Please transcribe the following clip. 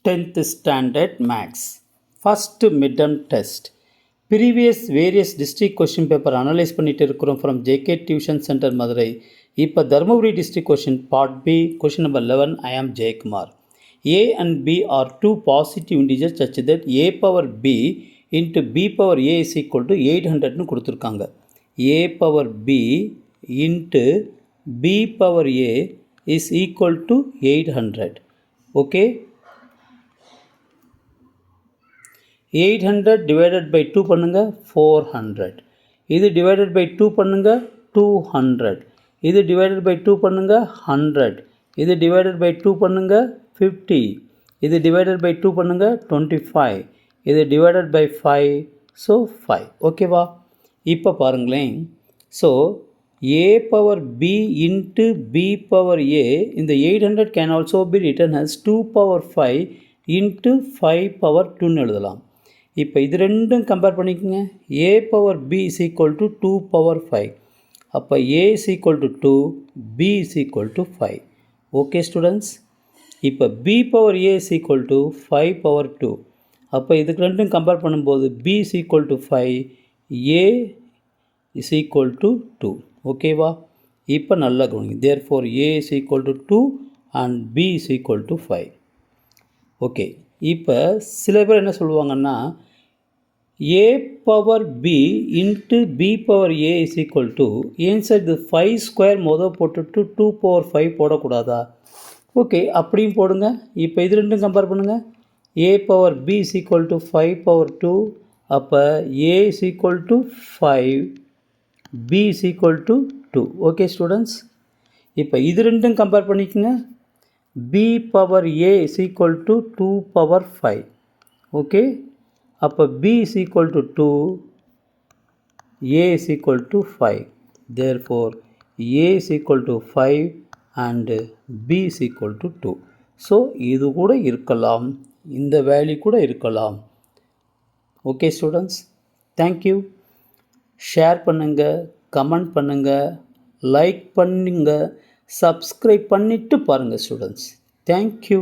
10th Standard Maths First Midterm Test Previous various district question paper analyze பண்ணிட்டு இருக்கிறோம் from JK Tuition Center Madurai. இப்போ Dharmapuri district question part B question number 11. I am Jaykumar. A and B are two positive integers such that A power B into B power A is equal to 800 னு கொடுத்துருக்காங்க. A power B into B power A is equal to 800. Okay. 800 divided by 2 பண்ணுங்க 400. இது divided by 2 பண்ணுங்க 200. இது divided by 2 பண்ணுங்க 100. இது divided by 2 பண்ணுங்க 50. இது divided by 2 பண்ணுங்க 25. இது divided by 5. So 5. ஓகேவா? இப்போ பாருங்களேன். So A power B into B power A இந்த 800 can also be written as 2 power 5 into 5 power 2 னு எழுதலாம். இப்போ இது ரெண்டும் கம்பேர் பண்ணிக்கோங்க. A power B is equal to 2 power 5. அப்போ A is equal to 2, B is equal to 5. Okay students. இப்போ B power A is equal to 5 power 2. அப்போ இதுக்கு ரெண்டும் கம்பேர் பண்ணும்போது B is equal to 5, A is equal to 2. ஓகேவா? இப்போ நல்லா கவனிங்க. Therefore A is equal to 2 and B is equal to 5. Okay. இப்போ சில பேர் என்ன சொல்லுவாங்கன்னா A power B into B power A is equal to ஏன் சார் இது 5 ஸ்கொயர் போட்டுட்டு 2 power 5 போடக்கூடாதா? ஓகே, அப்படியும் போடுங்க. இப்போ இது ரெண்டும் கம்பேர் பண்ணுங்கள். A power B is equal to 5 power 2. அப்போ A is equal to 5, B is equal to 2. Okay students. இப்போ இது ரெண்டும் கம்பேர் பண்ணிக்கோங்க. B power A is equal to 2 power 5. Okay, அப்போ B is equal to 2, A is equal to 5. Therefore A is equal to 5 and B is equal to 2. So இது கூட இருக்கலாம், இந்த value கூட இருக்கலாம். Okay students, thank you. ஷேர் பண்ணுங்கள், comment பண்ணுங்கள், like பண்ணுங்கள், சப்ஸ்கிரைப் பண்ணிவிட்டு பாருங்கள் ஸ்டூடெண்ட்ஸ். தேங்க்யூ.